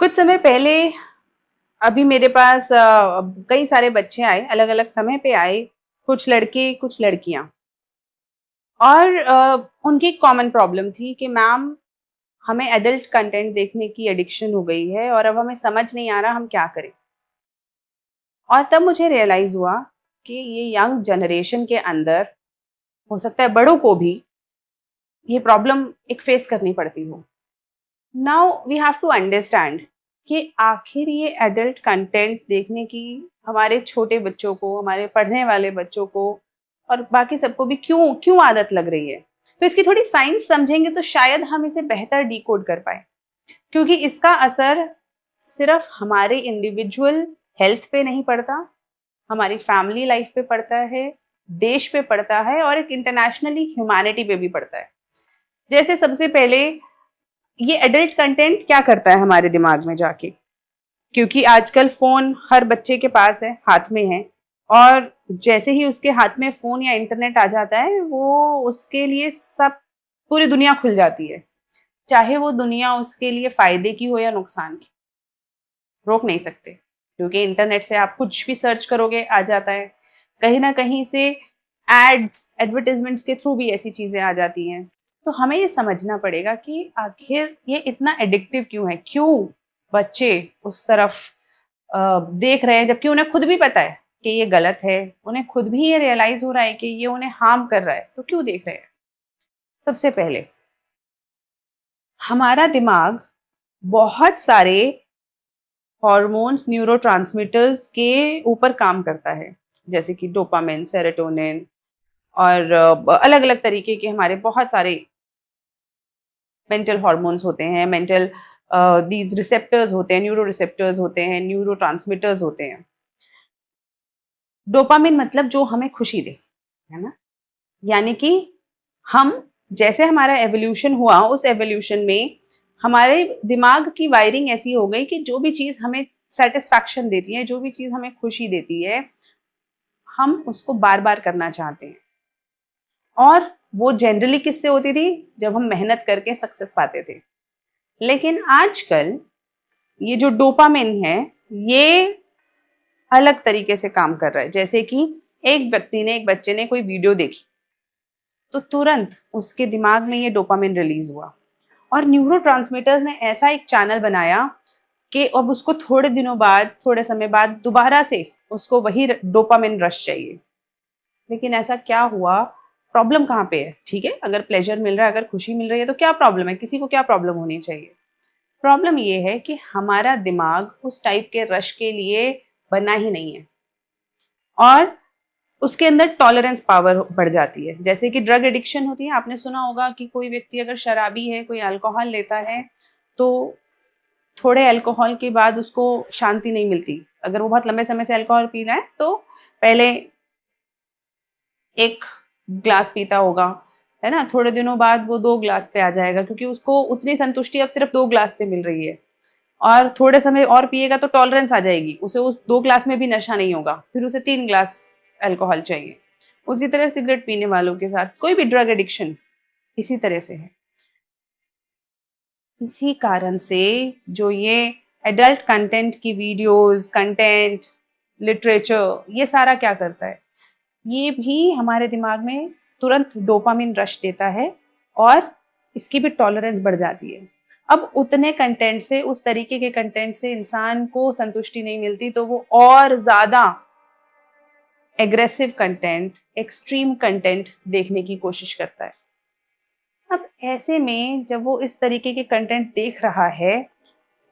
कुछ समय पहले अभी मेरे पास कई सारे बच्चे आए, अलग अलग समय पे आए। कुछ लड़के कुछ लड़कियां। और उनकी कॉमन प्रॉब्लम थी कि मैम, हमें एडल्ट कंटेंट देखने की एडिक्शन हो गई है और अब हमें समझ नहीं आ रहा हम क्या करें। और तब मुझे रियलाइज हुआ कि ये यंग जनरेशन के अंदर, हो सकता है बड़ों को भी, ये प्रॉब्लम एक फेस करनी पड़ती हो। Now we have to understand कि आखिर ये एडल्ट कंटेंट देखने की हमारे छोटे बच्चों को, हमारे पढ़ने वाले बच्चों को और बाकी सबको भी क्यों क्यों आदत लग रही है। तो इसकी थोड़ी साइंस समझेंगे तो शायद हम इसे बेहतर डिकोड कर पाए, क्योंकि इसका असर सिर्फ हमारे इंडिविजुअल हेल्थ पे नहीं पड़ता, हमारी फैमिली लाइफ पे पड़ता है, देश पे पड़ता है और एक इंटरनेशनली ह्यूमैनिटी पे भी पड़ता है। जैसे सबसे पहले, ये एडल्ट कंटेंट क्या करता है हमारे दिमाग में जाके, क्योंकि आजकल फोन हर बच्चे के पास है, हाथ में है। और जैसे ही उसके हाथ में फोन या इंटरनेट आ जाता है, वो उसके लिए सब, पूरी दुनिया खुल जाती है। चाहे वो दुनिया उसके लिए फायदे की हो या नुकसान की, रोक नहीं सकते, क्योंकि इंटरनेट से आप कुछ भी सर्च करोगे आ जाता है। कहीं ना कहीं से एड्स, एडवर्टाइजमेंट्स के थ्रू भी ऐसी चीजें आ जाती हैं। तो हमें ये समझना पड़ेगा कि आखिर ये इतना एडिक्टिव क्यों है, क्यों बच्चे उस तरफ देख रहे हैं, जबकि उन्हें खुद भी पता है कि ये गलत है। उन्हें खुद भी ये रियलाइज हो रहा है कि ये उन्हें हार्म कर रहा है, तो क्यों देख रहे हैं। सबसे पहले, हमारा दिमाग बहुत सारे हॉर्मोन्स, न्यूरोट्रांसमीटर्स के ऊपर काम करता है, जैसे कि डोपामिन, सेरोटोनिन और अलग अलग तरीके के हमारे बहुत सारे मेंटल हॉर्मोन्स होते हैं। मेंटल दीज रिसेप्टर्स होते हैं, न्यूरो रिसेप्टर्स होते हैं, न्यूरो ट्रांसमीटर्स होते हैं। डोपामिन मतलब जो हमें खुशी दे, है ना। यानी कि हम, जैसे हमारा एवोल्यूशन हुआ, उस एवोल्यूशन में हमारे दिमाग की वायरिंग ऐसी हो गई कि जो भी चीज़ हमें सेटिस्फैक्शन देती है, जो भी चीज़ हमें खुशी देती है, हम उसको बार बार करना चाहते हैं। और वो जनरली किससे होती थी? जब हम मेहनत करके सक्सेस पाते थे। लेकिन आजकल ये जो डोपामिन है, ये अलग तरीके से काम कर रहा है। जैसे कि एक व्यक्ति ने, एक बच्चे ने कोई वीडियो देखी, तो तुरंत उसके दिमाग में ये डोपामिन रिलीज हुआ और न्यूरोट्रांसमीटर्स ने ऐसा एक चैनल बनाया कि अब उसको थोड़े दिनों बाद, थोड़े समय बाद दोबारा से उसको वही डोपामिन रश चाहिए। लेकिन ऐसा क्या हुआ? प्रॉब्लम कहाँ पे है? ठीक है, अगर प्लेजर मिल रहा है, अगर खुशी मिल रही है, तो क्या प्रॉब्लम है? किसी को क्या प्रॉब्लम होनी चाहिए? प्रॉब्लम ये है कि हमारा दिमाग उस टाइप के रश के लिए बना ही नहीं है और उसके अंदर टॉलरेंस पावर बढ़ जाती है। जैसे कि ड्रग एडिक्शन होती है, आपने सुना होगा कि कोई व्यक्ति अगर शराबी है, कोई अल्कोहल लेता है, तो थोड़े अल्कोहल के बाद उसको शांति नहीं मिलती। अगर वो बहुत लंबे समय से अल्कोहल पी रहा है, तो पहले एक ग्लास पीता होगा, है ना, थोड़े दिनों बाद वो 2 ग्लास पे आ जाएगा, क्योंकि उसको उतनी संतुष्टि अब सिर्फ 2 ग्लास से मिल रही है। और थोड़े समय और पिएगा तो टॉलरेंस आ जाएगी, उसे उस 2 ग्लास में भी नशा नहीं होगा, फिर उसे 3 ग्लास अल्कोहल चाहिए। उसी तरह सिगरेट पीने वालों के साथ, कोई भी ड्रग एडिक्शन इसी तरह से है। इसी कारण से जो ये एडल्ट कंटेंट की वीडियोस, कंटेंट, लिटरेचर, ये सारा क्या करता है, ये भी हमारे दिमाग में तुरंत डोपामिन रश देता है और इसकी भी टॉलरेंस बढ़ जाती है। अब उतने कंटेंट से, उस तरीके के कंटेंट से इंसान को संतुष्टि नहीं मिलती, तो वो और ज़्यादा एग्रेसिव कंटेंट, एक्सट्रीम कंटेंट देखने की कोशिश करता है। अब ऐसे में जब वो इस तरीके के कंटेंट देख रहा है,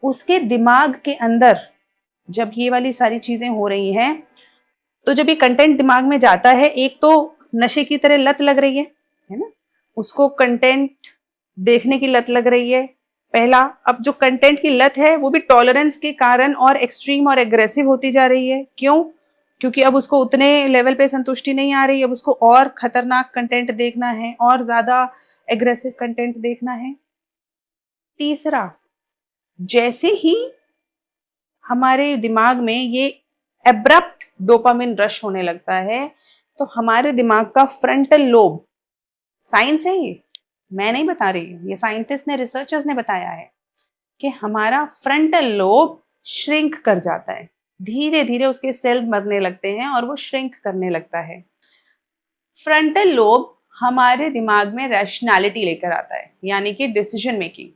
उसके दिमाग के अंदर जब ये वाली सारी चीज़ें हो रही हैं, तो जब ये कंटेंट दिमाग में जाता है, एक तो नशे की तरह लत लग रही है ना, उसको कंटेंट देखने की लत लग रही है, पहला। अब जो कंटेंट की लत है, वो भी टॉलरेंस के कारण और एक्सट्रीम और एग्रेसिव होती जा रही है। क्यों? क्योंकि अब उसको उतने लेवल पे संतुष्टि नहीं आ रही, अब उसको और खतरनाक कंटेंट देखना है, और ज्यादा एग्रेसिव कंटेंट देखना है। तीसरा, जैसे ही हमारे दिमाग में ये एब्रप्ट डोपामिन रश होने लगता है, तो हमारे दिमाग का फ्रंटल लोब, साइंस है ये, मैं नहीं बता रही, ये साइंटिस्ट ने, रिसर्चर्स ने बताया है कि हमारा फ्रंटल लोब श्रिंक कर जाता है, धीरे धीरे उसके सेल्स मरने लगते हैं और वो श्रिंक करने लगता है। फ्रंटल लोब हमारे दिमाग में रैशनैलिटी लेकर आता है, यानी कि डिसीजन मेकिंग।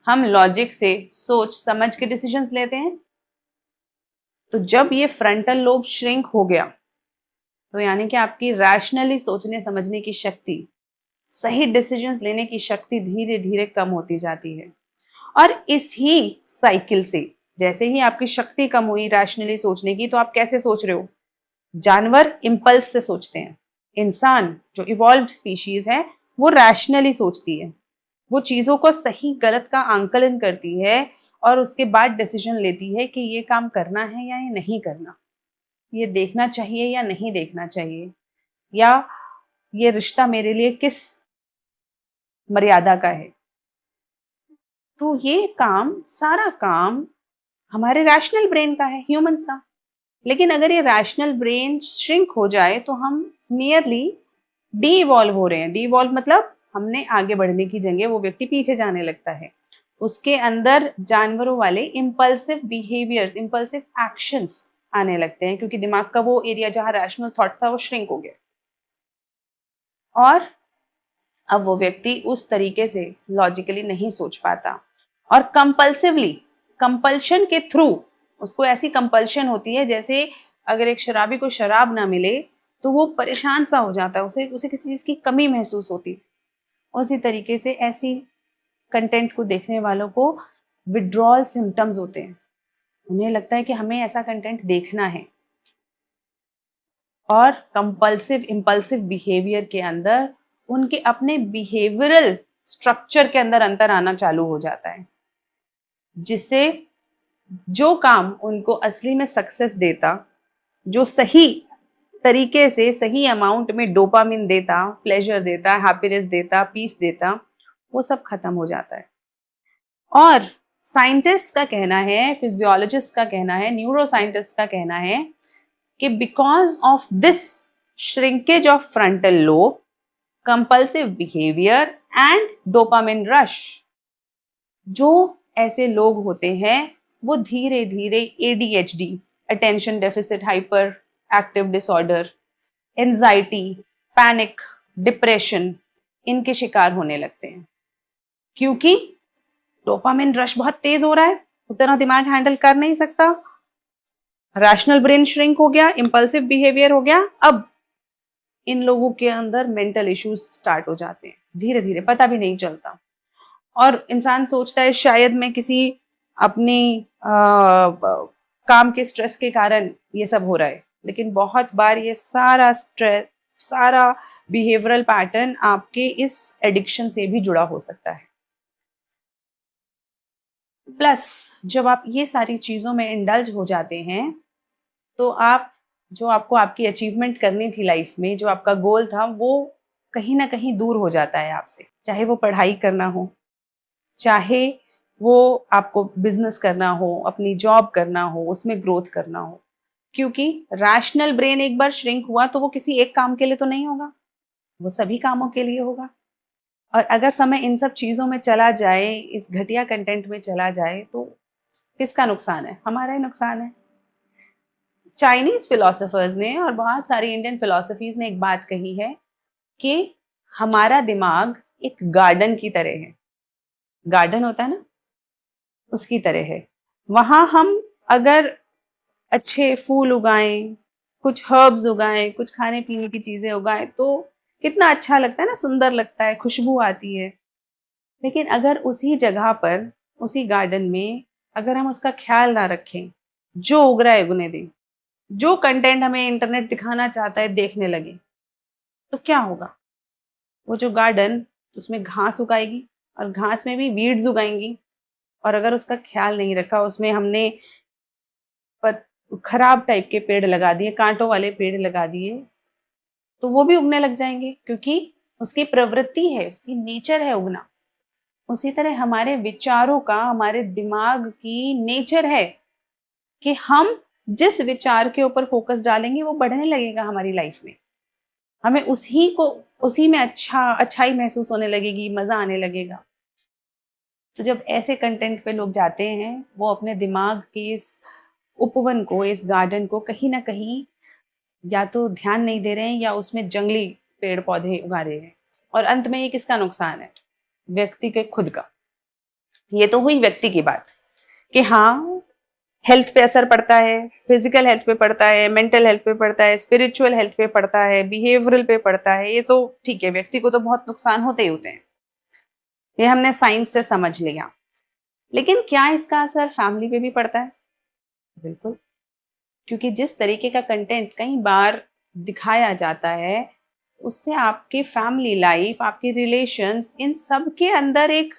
हम लॉजिक से सोच समझ के डिसीजंस लेते हैं। तो जब ये फ्रंटल लोब श्रिंक हो गया तो यानी कि आपकी रैशनली सोचने समझने की शक्ति, सही डिसीजंस लेने की शक्ति धीरे धीरे कम होती जाती है। और इस ही साइकिल से जैसे ही आपकी शक्ति कम हुई रैशनली सोचने की, तो आप कैसे सोच रहे हो? जानवर इम्पल्स से सोचते हैं, इंसान जो इवॉल्व्ड स्पीशीज है वो रैशनली सोचती है। वो चीज़ों को सही गलत का आंकलन करती है और उसके बाद डिसीजन लेती है कि ये काम करना है या ये नहीं करना, ये देखना चाहिए या नहीं देखना चाहिए, या ये रिश्ता मेरे लिए किस मर्यादा का है। तो ये काम, सारा काम हमारे रैशनल ब्रेन का है, ह्यूमंस का। लेकिन अगर ये रैशनल ब्रेन श्रिंक हो जाए तो हम नियरली डी इवॉल्व हो रहे हैं। डी इवॉल्व मतलब हमने आगे बढ़ने की जगह वो व्यक्ति पीछे जाने लगता है। उसके अंदर जानवरों वाले इम्पल्सिव बिहेवियर्स, इम्पल्सिव एक्शंस आने लगते हैं, क्योंकि दिमाग का वो एरिया जहाँ रैशनल थॉट था वो श्रिंक हो गया। और अब वो व्यक्ति उस तरीके से लॉजिकली नहीं सोच पाता और कंपल्सिवली, कंपल्शन के थ्रू, उसको ऐसी कंपल्शन होती है जैसे अगर एक शराबी को शराब ना मिले तो वो परेशान सा हो जाता है, उसे उसे किसी चीज़ की कमी महसूस होती। उसी तरीके से ऐसी कंटेंट को देखने वालों को विड्रॉल सिम्टम्स होते हैं। उन्हें लगता है कि हमें ऐसा कंटेंट देखना है और कंपल्सिव इम्पल्सिव बिहेवियर के अंदर उनके अपने बिहेवियरल स्ट्रक्चर के अंदर अंतर आना चालू हो जाता है, जिससे जो काम उनको असली में सक्सेस देता, जो सही तरीके से सही अमाउंट में डोपामिन देता, प्लेजर देता, हैप्पीनेस देता, पीस देता, वो सब खत्म हो जाता है। और साइंटिस्ट का कहना है, फिजियोलॉजिस्ट का कहना है, न्यूरो साइंटिस्ट का कहना है कि because of this shrinkage of frontal lobe, compulsive behaviour and dopamine rush, जो ऐसे लोग होते हैं वो धीरे धीरे ADHD, attention deficit hyper active disorder, anxiety, panic, depression, इनके शिकार होने लगते हैं। क्योंकि डोपामिन रश बहुत तेज हो रहा है, उतना दिमाग हैंडल कर नहीं सकता, रैशनल ब्रेन श्रिंक हो गया, इंपल्सिव बिहेवियर हो गया। अब इन लोगों के अंदर मेंटल इश्यूज स्टार्ट हो जाते हैं, धीरे धीरे पता भी नहीं चलता। और इंसान सोचता है शायद मैं किसी अपनी काम के स्ट्रेस के कारण ये सब हो रहा है, लेकिन बहुत बार ये सारा स्ट्रेस, सारा बिहेवियरल पैटर्न आपके इस एडिक्शन से भी जुड़ा हो सकता है। प्लस जब आप ये सारी चीज़ों में इंडल्ज हो जाते हैं तो आप, जो आपको आपकी अचीवमेंट करनी थी लाइफ में, जो आपका गोल था, वो कहीं ना कहीं दूर हो जाता है आपसे। चाहे वो पढ़ाई करना हो, चाहे वो आपको बिजनेस करना हो, अपनी जॉब करना हो, उसमें ग्रोथ करना हो। क्योंकि रैशनल ब्रेन एक बार श्रिंक हुआ तो वो किसी एक काम के लिए तो नहीं होगा, वो सभी कामों के लिए होगा। और अगर समय इन सब चीज़ों में चला जाए, इस घटिया कंटेंट में चला जाए, तो किसका नुकसान है? हमारा ही नुकसान है। चाइनीज फिलोसोफर्स ने और बहुत सारी इंडियन फिलोसफीज ने एक बात कही है कि हमारा दिमाग एक गार्डन की तरह है। गार्डन होता है ना, उसकी तरह है। वहां हम अगर अच्छे फूल उगाएं, कुछ हर्ब्स उगाएं, कुछ खाने पीने की चीजें उगाएं तो कितना अच्छा लगता है ना, सुंदर लगता है, खुशबू आती है। लेकिन अगर उसी जगह पर, उसी गार्डन में अगर हम उसका ख्याल ना रखें, जो उग रहा है उगने दें, जो कंटेंट हमें इंटरनेट दिखाना चाहता है देखने लगे, तो क्या होगा? वो जो गार्डन, उसमें घास उगाएगी और घास में भी वीड्स उगाएंगी, और अगर उसका ख्याल नहीं रखा, उसमें हमने खराब टाइप के पेड़ लगा दिए, कांटों वाले पेड़ लगा दिए, तो वो भी उगने लग जाएंगे, क्योंकि उसकी प्रवृत्ति है, उसकी नेचर है उगना। उसी तरह हमारे विचारों का, हमारे दिमाग की नेचर है कि हम जिस विचार के ऊपर फोकस डालेंगे वो बढ़ने लगेगा हमारी लाइफ में। हमें उसी में अच्छाई महसूस होने लगेगी, मजा आने लगेगा। तो जब ऐसे कंटेंट पे लोग जाते हैं, वो अपने दिमाग के इस उपवन को, इस गार्डन को कहीं ना कहीं या तो ध्यान नहीं दे रहे हैं या उसमें जंगली पेड़ पौधे उगा रहे हैं। और अंत में ये किसका नुकसान है? व्यक्ति के खुद का। ये तो हुई व्यक्ति की बात कि हाँ, हेल्थ पे असर पड़ता है, फिजिकल हेल्थ पे पड़ता है, मेंटल हेल्थ पे पड़ता है, स्पिरिचुअल हेल्थ पे पड़ता है, बिहेवियरल पे पड़ता है। ये तो ठीक है, व्यक्ति को तो बहुत नुकसान होते ही होते हैं, ये हमने साइंस से समझ लिया। लेकिन क्या इसका असर फैमिली पे भी पड़ता है? बिल्कुल। क्योंकि जिस तरीके का कंटेंट कई बार दिखाया जाता है, उससे आपके फैमिली लाइफ, आपके रिलेशंस, इन सब के अंदर एक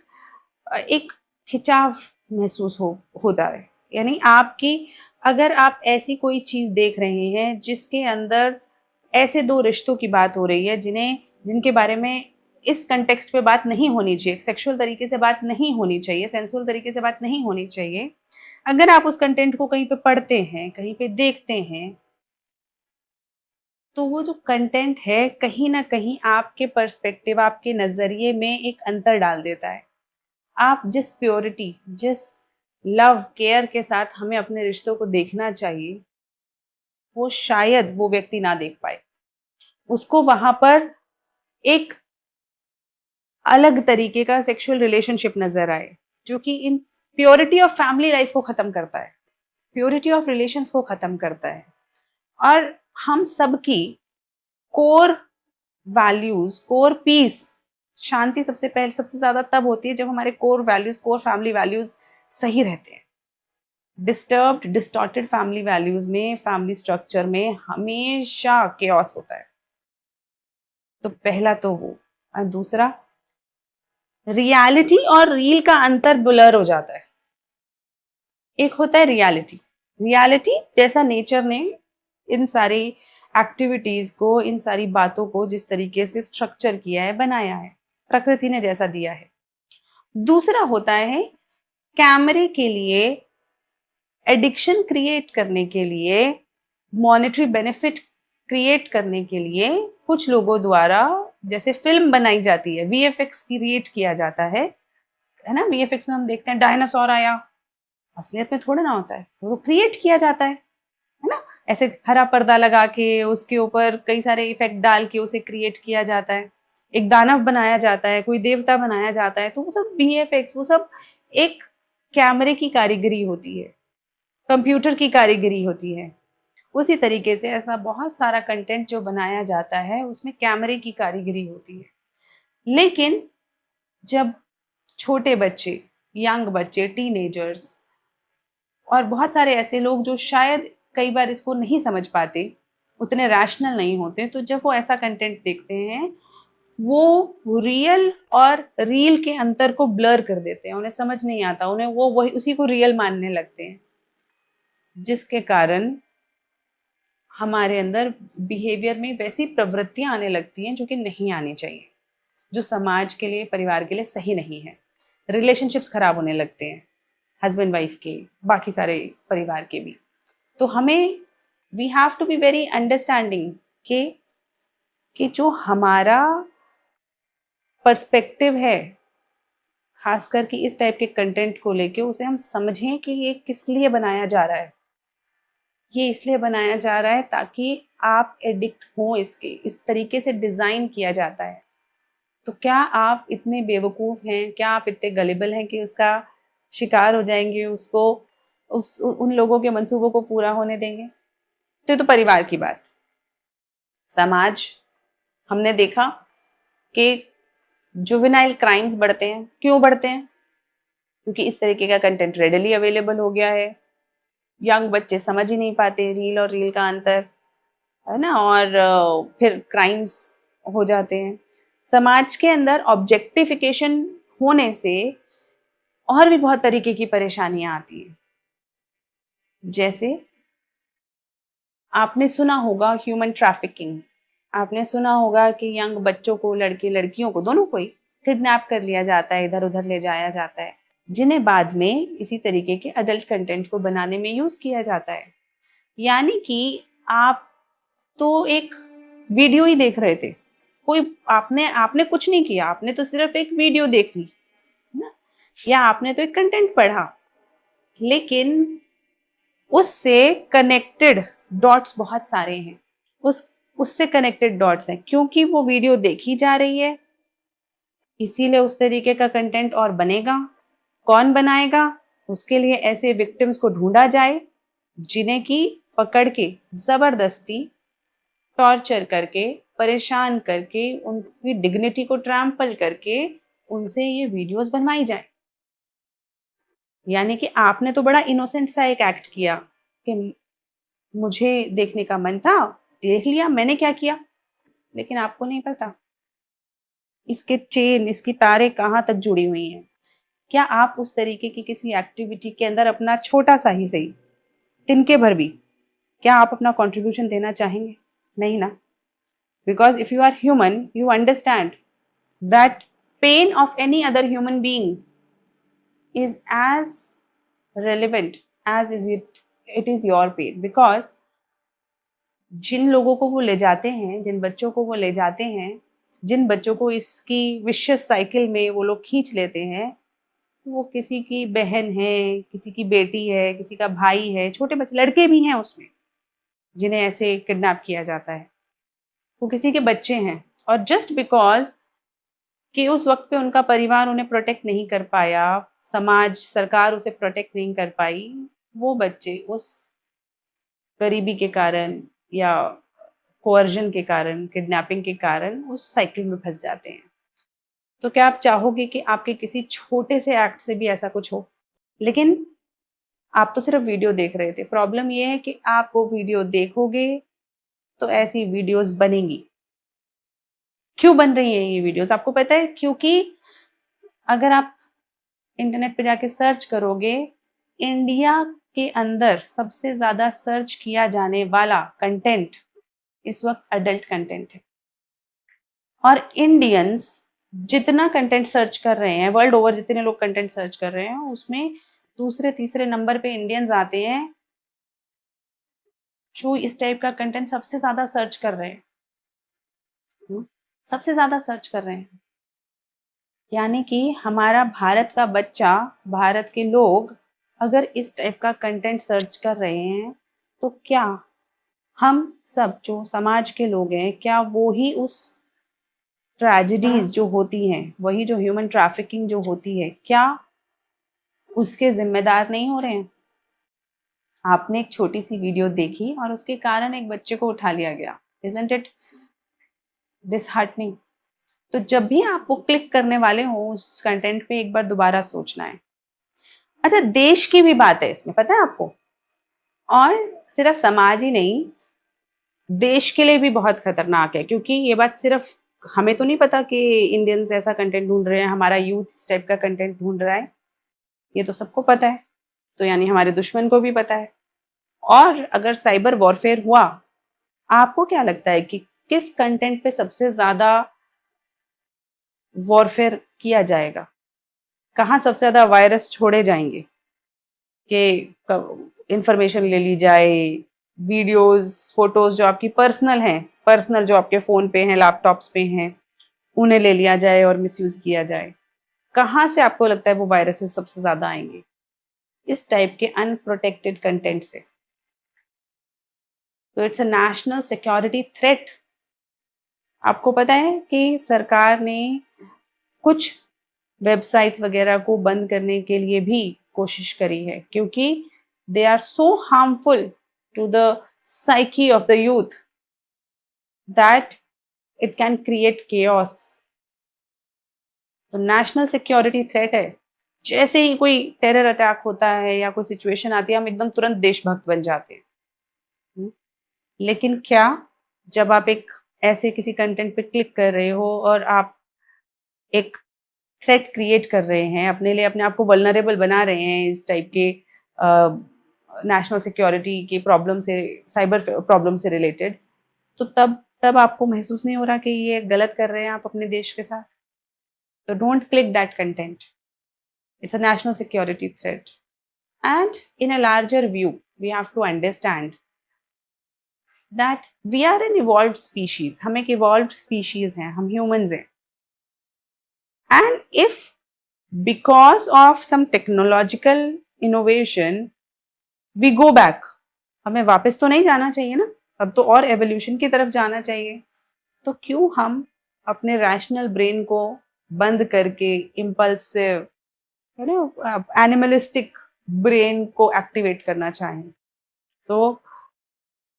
एक खिंचाव महसूस होता है। यानी आपकी, अगर आप ऐसी कोई चीज देख रहे हैं जिसके अंदर ऐसे दो रिश्तों की बात हो रही है जिनके बारे में इस कंटेक्स्ट पे बात नहीं होनी चाहिए, सेक्सुअल तरीके से बात नहीं होनी चाहिए, सेंसुअल तरीके से बात नहीं होनी चाहिए, अगर आप उस कंटेंट को कहीं पे पढ़ते हैं, कहीं पे देखते हैं, तो वो जो कंटेंट है कहीं ना कहीं आपके पर्सपेक्टिव, आपके नजरिए में एक अंतर डाल देता है। आप जिस प्योरिटी, जिस लव केयर के साथ हमें अपने रिश्तों को देखना चाहिए, वो शायद वो व्यक्ति ना देख पाए। उसको वहां पर एक अलग तरीके का सेक्सुअल रिलेशनशिप नजर आए, जो कि इन प्योरिटी ऑफ फैमिली लाइफ को खत्म करता है, प्योरिटी ऑफ रिलेशंस को खत्म करता है। और हम सबकी कोर वैल्यूज, कोर पीस, शांति सबसे पहले, सबसे ज्यादा तब होती है जब हमारे core values, core family values सही रहते हैं। डिस्टर्ब्ड, डिस्टॉर्टेड फैमिली वैल्यूज में, फैमिली स्ट्रक्चर में हमेशा केओस होता है। तो पहला तो वो, और दूसरा, रियलिटी और रील का अंतर ब्लर हो जाता है। एक होता है रियलिटी, रियलिटी जैसा नेचर ने इन सारी एक्टिविटीज को, इन सारी बातों को जिस तरीके से स्ट्रक्चर किया है, बनाया है, प्रकृति ने जैसा दिया है। दूसरा होता है कैमरे के लिए, एडिक्शन क्रिएट करने के लिए, मॉनेटरी बेनिफिट क्रिएट करने के लिए कुछ लोगों द्वारा जैसे फिल्म बनाई जाती है, वीएफएक्स क्रिएट किया जाता है ना। वीएफएक्स में हम देखते हैं डायनासोर आया, असलियत में थोड़ा ना होता है, वो तो क्रिएट किया जाता है ना। ऐसे हरा पर्दा लगा के उसके ऊपर कई सारे इफेक्ट डाल के उसे क्रिएट किया जाता है, एक दानव बनाया जाता है, कोई देवता बनाया जाता है, तो वो सब वीएफएक्स, वो सब एक कैमरे की कारीगरी होती है, कंप्यूटर की कारीगरी होती है। उसी तरीके से ऐसा बहुत सारा कंटेंट जो बनाया जाता है उसमें कैमरे की कारीगरी होती है। लेकिन जब छोटे बच्चे, यंग बच्चे, टीनेजर्स और बहुत सारे ऐसे लोग जो शायद कई बार इसको नहीं समझ पाते, उतने रैशनल नहीं होते, तो जब वो ऐसा कंटेंट देखते हैं, वो रियल और रील के अंतर को ब्लर कर देते हैं, उन्हें समझ नहीं आता, उन्हें वो वही उसी को रियल मानने लगते हैं, जिसके कारण हमारे अंदर बिहेवियर में वैसी प्रवृत्तियां आने लगती हैं जो कि नहीं आनी चाहिए, जो समाज के लिए, परिवार के लिए सही नहीं है। रिलेशनशिप्स खराब होने लगते हैं, हस्बैंड वाइफ के, बाकी सारे परिवार के भी। तो हमें, we have to be very understanding कि जो हमारा पर्सपेक्टिव है, खास करके इस टाइप के कंटेंट को लेके, उसे हम समझें कि ये किस लिए बनाया जा रहा है। ये इसलिए बनाया जा रहा है ताकि आप एडिक्ट हो इसके, इस तरीके से डिजाइन किया जाता है। तो क्या आप इतने बेवकूफ हैं, क्या आप इतने गलिबल हैं कि उसका शिकार हो जाएंगे, उसको, उन लोगों के मंसूबों को पूरा होने देंगे? तो ये तो परिवार की बात। समाज, हमने देखा कि जुवेनाइल क्राइम्स बढ़ते हैं। क्यों बढ़ते हैं? क्योंकि इस तरीके का कंटेंट रेडिली अवेलेबल हो गया है। यंग बच्चे समझ ही नहीं पाते रील और रील का अंतर, है ना, और फिर क्राइम्स हो जाते हैं। समाज के अंदर ऑब्जेक्टिफिकेशन होने से और भी बहुत तरीके की परेशानियां आती हैं। जैसे आपने सुना होगा ह्यूमन ट्रैफिकिंग, आपने सुना होगा कि यंग बच्चों को, लड़के लड़कियों को, दोनों को ही किडनैप कर लिया जाता है, इधर उधर ले जाया जाता है, जिन्हें बाद में इसी तरीके के अडल्ट कंटेंट को बनाने में यूज किया जाता है। यानी कि आप तो एक वीडियो ही देख रहे थे, कोई आपने आपने कुछ नहीं किया, आपने तो सिर्फ एक वीडियो देख ली ना। या आपने तो एक कंटेंट पढ़ा, लेकिन उससे कनेक्टेड डॉट्स बहुत सारे हैं, उससे कनेक्टेड डॉट्स हैं, क्योंकि वो वीडियो देखी जा रही है, इसीलिए उस तरीके का कंटेंट और बनेगा। कौन बनाएगा? उसके लिए ऐसे विक्टिम्स को ढूंढा जाए जिन्हें की पकड़ के जबरदस्ती टॉर्चर करके, परेशान करके, उनकी डिग्निटी को ट्रैम्पल करके उनसे ये वीडियोस बनवाई जाए। यानी कि आपने तो बड़ा इनोसेंट सा एक एक्ट किया कि मुझे देखने का मन था, देख लिया, मैंने क्या किया, लेकिन आपको नहीं पता इसके चेन, इसकी तारें कहाँ तक जुड़ी हुई हैं। क्या आप उस तरीके की किसी एक्टिविटी के अंदर अपना छोटा सा ही सही, तिनके भर भी, क्या आप अपना कंट्रीब्यूशन देना चाहेंगे? नहीं ना। Because if you are human, you understand that pain of any other human being is as relevant as is it is your pain, because जिन लोगों को वो ले जाते हैं, जिन बच्चों को वो ले जाते हैं, जिन बच्चों को इसकी विशियस साइकिल में वो लोग खींच लेते हैं, वो किसी की बहन है, किसी की बेटी है, किसी का भाई है, छोटे बच्चे, लड़के भी हैं उसमें जिन्हें ऐसे किडनैप किया जाता है, वो किसी के बच्चे हैं। और जस्ट बिकॉज कि उस वक्त पे उनका परिवार उन्हें प्रोटेक्ट नहीं कर पाया, समाज, सरकार उसे प्रोटेक्ट नहीं कर पाई, वो बच्चे उस गरीबी के कारण या कोअर्जन के कारण, किडनैपिंग के कारण उस साइकिल में फंस जाते हैं। तो क्या आप चाहोगे कि आपके किसी छोटे से एक्ट से भी ऐसा कुछ हो? लेकिन आप तो सिर्फ वीडियो देख रहे थे। प्रॉब्लम ये है कि आप वो वीडियो देखोगे तो ऐसी वीडियोस बनेंगी। क्यों बन रही हैं ये वीडियोस? आपको पता है? क्योंकि अगर आप इंटरनेट पे जाके सर्च करोगे, इंडिया के अंदर सबसे ज्यादा सर्च किया जाने वाला कंटेंट इस वक्त अडल्ट कंटेंट है। और इंडियंस जितना कंटेंट सर्च कर रहे हैं, वर्ल्ड ओवर जितने लोग कंटेंट सर्च कर रहे हैं, उसमें दूसरे तीसरे नंबर पे इंडियंस आते हैं जो इस टाइप का कंटेंट सबसे ज्यादा सर्च कर रहे हैं। सबसे ज्यादा सर्च कर रहे हैं। यानी कि हमारा भारत का बच्चा, भारत के लोग अगर इस टाइप का कंटेंट सर्च कर रहे हैं, तो क्या हम सब जो समाज के लोग हैं, क्या वो ही उस ट्रेजेडीज जो होती हैं, वही जो ह्यूमन ट्रैफिकिंग जो होती है, क्या उसके जिम्मेदार नहीं हो रहे हैं? आपने एक छोटी सी वीडियो देखी और उसके कारण एक बच्चे को उठा लिया गया। Isn't it disheartening? तो जब भी आप वो क्लिक करने वाले हो उस कंटेंट पे, एक बार दोबारा सोचना है। अच्छा, देश की भी बात है इसमें, पता है आपको? और सिर्फ समाज ही नहीं, देश के लिए भी बहुत खतरनाक है, क्योंकि ये बात सिर्फ हमें तो नहीं पता कि इंडियंस ऐसा कंटेंट ढूंढ रहे हैं, हमारा यूथ इस टाइप का कंटेंट ढूंढ रहा है, ये तो सबको पता है। तो यानी हमारे दुश्मन को भी पता है। और अगर साइबर वॉरफेयर हुआ, आपको क्या लगता है कि किस कंटेंट पे सबसे ज्यादा वॉरफेयर किया जाएगा? कहाँ सबसे ज्यादा वायरस छोड़े जाएंगे कि इंफॉर्मेशन ले ली जाए, वीडियोस, फोटोज जो आपकी पर्सनल हैं, पर्सनल जो आपके फ़ोन पे हैं, लैपटॉप्स पे हैं, उन्हें ले लिया जाए और मिसयूज़ किया जाए? कहाँ से आपको लगता है वो वायरसेस सबसे ज़्यादा आएंगे? इस टाइप के अनप्रोटेक्टेड कंटेंट से। तो it's a national security threat. आपको पता है कि सरकार ने कुछ वेबसाइट्स वगैरह को बंद करने के लिए भी कोशिश करी है, क्योंकि they are so harmful to the psyche of the youth that it can create chaos. तो नेशनल सिक्योरिटी थ्रेट है। जैसे ही कोई टेरर अटैक होता है या कोई सिचुएशन आती है, हम एकदम तुरंत देशभक्त बन जाते हैं। हम्म, लेकिन क्या, जब आप एक ऐसे किसी कंटेंट पे क्लिक कर रहे हो और आप एक थ्रेट क्रिएट कर रहे हैं अपने लिए, अपने आप को वल्नरेबल बना रहे हैं इस टाइप के नेशनल सिक्योरिटी के प्रॉब्लम से, साइबर प्रॉब्लम से रिलेटेड, तो तब तब आपको महसूस नहीं हो रहा कि ये गलत कर रहे हैं आप अपने देश के साथ? तो don't click that content. It's a national security threat. And in a larger view, we have to understand that we are an evolved species. हम एक इवॉल्व्ड स्पीशीज हैं, हम ह्यूमंस हैं। And if because of some technological innovation we go back. हमें वापस तो नहीं जाना चाहिए ना, अब तो और एवोल्यूशन की तरफ जाना चाहिए। तो क्यों हम अपने रैशनल ब्रेन को बंद करके इम्पल्सिव एनिमलिस्टिक ब्रेन को एक्टिवेट करना चाहें? So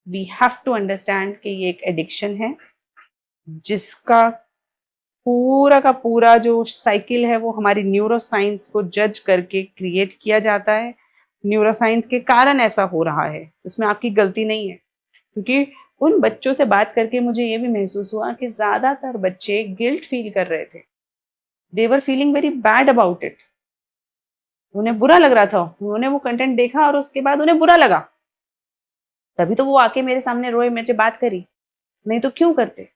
we have to understand कि ये एक एडिक्शन है, जिसका पूरा का पूरा जो साइकिल है वो हमारी न्यूरोसाइंस को जज करके क्रिएट किया जाता है। न्यूरोसाइंस के कारण ऐसा हो रहा है, इसमें आपकी गलती नहीं है। क्योंकि उन बच्चों से बात करके मुझे ये भी महसूस हुआ कि ज़्यादातर बच्चे गिल्ट फील कर रहे थे। They were feeling very bad about it. उन्हें बुरा लग रहा था, उन्होंने वो कंटेंट देखा और उसके बाद उन्हें बुरा लगा, तभी तो वो आके मेरे सामने रोए, मेरे से बात करी, नहीं तो क्यों करते।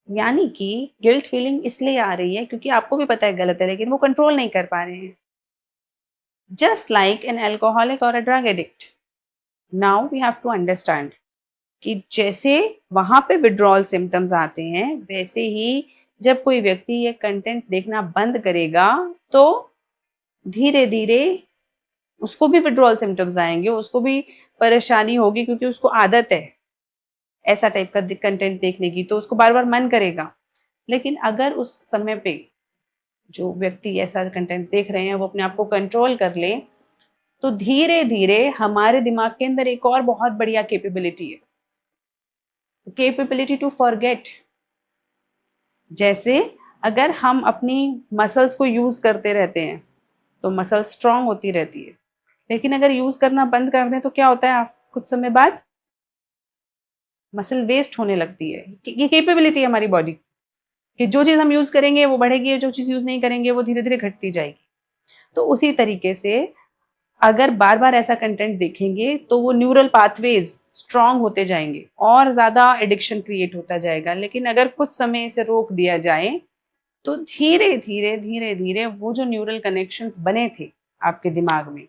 यानी कि गिल्ट फीलिंग इसलिए आ रही है क्योंकि आपको भी पता है गलत है, लेकिन वो कंट्रोल नहीं कर पा रहे हैं। Just like an alcoholic or a drug addict, now we have to understand कि जैसे वहां पे विड्रॉल सिम्टम्स आते हैं, वैसे ही जब कोई व्यक्ति ये कंटेंट देखना बंद करेगा तो धीरे धीरे उसको भी विड्रॉल सिम्टम्स आएंगे, उसको भी परेशानी होगी, क्योंकि उसको आदत है ऐसा टाइप का कंटेंट देखने की, तो उसको बार बार मन करेगा। लेकिन अगर उस समय पे जो व्यक्ति ऐसा कंटेंट देख रहे हैं वो अपने आप को कंट्रोल कर ले, तो धीरे धीरे हमारे दिमाग के अंदर एक और बहुत बढ़िया कैपेबिलिटी है, कैपेबिलिटी टू फॉरगेट। जैसे अगर हम अपनी मसल्स को यूज करते रहते हैं तो मसल स्ट्रांग होती रहती है, लेकिन अगर यूज करना बंद कर दें तो क्या होता है, आप कुछ समय बाद मसल वेस्ट होने लगती है। ये कैपेबिलिटी है हमारी बॉडी कि जो चीज़ हम यूज करेंगे वो बढ़ेगी, जो चीज़ यूज नहीं करेंगे वो धीरे धीरे घटती जाएगी। तो उसी तरीके से अगर बार बार ऐसा कंटेंट देखेंगे तो वो न्यूरल पाथवेज स्ट्रांग होते जाएंगे और ज़्यादा एडिक्शन क्रिएट होता जाएगा। लेकिन अगर कुछ समय इसे रोक दिया जाए तो धीरे धीरे धीरे धीरे वो जो न्यूरल कनेक्शंस बने थे आपके दिमाग में,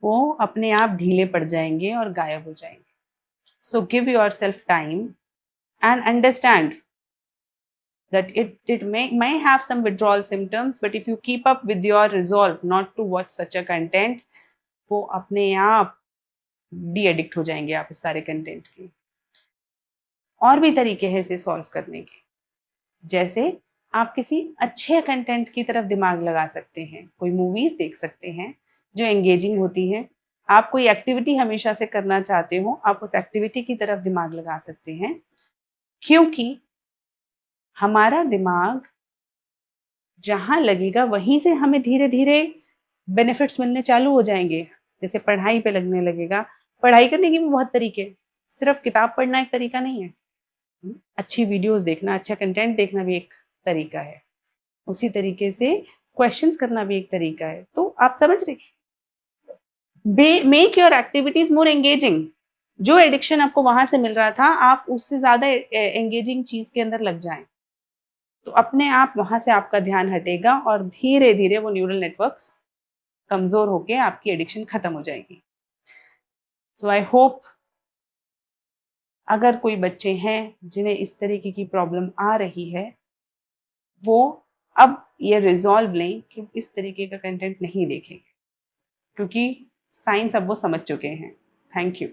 वो अपने आप ढीले पड़ जाएंगे और गायब हो जाएंगे। So give your self time and understand that it may have some withdrawal symptoms, but if you keep up with your resolve not to watch such a content, वो अपने आप डी एडिक्ट हो जाएंगे आप इस सारे कंटेंट के। और भी तरीके हैं इसे सॉल्व करने के, जैसे आप किसी अच्छे कंटेंट की तरफ दिमाग लगा सकते हैं, कोई मूवीज देख सकते हैं जो एंगेजिंग होती हैं। आप कोई एक्टिविटी हमेशा से करना चाहते हो, आप उस एक्टिविटी की तरफ दिमाग लगा सकते हैं, क्योंकि हमारा दिमाग जहाँ लगेगा वहीं से हमें धीरे धीरे बेनिफिट्स मिलने चालू हो जाएंगे। जैसे पढ़ाई पे लगने लगेगा। पढ़ाई करने के भी बहुत तरीके, सिर्फ किताब पढ़ना एक तरीका नहीं है। अच्छी वीडियोस देखना, अच्छा कंटेंट देखना भी एक तरीका है। उसी तरीके से क्वेश्चंस करना भी एक तरीका है। तो आप समझ रहे, make your activities more engaging. जो एडिक्शन आपको वहां से मिल रहा था, आप उससे ज्यादा एंगेजिंग चीज के अंदर लग जाएं, तो अपने आप वहां से आपका ध्यान हटेगा और धीरे धीरे वो न्यूरल नेटवर्क्स कमजोर होके आपकी एडिक्शन खत्म हो जाएगी। सो आई होप अगर कोई बच्चे हैं जिन्हें इस तरीके की प्रॉब्लम आ रही है, वो अब ये रिजॉल्व लें कि इस तरीके का कंटेंट नहीं देखेंगे, क्योंकि साइंस अब वो समझ चुके हैं। Thank you.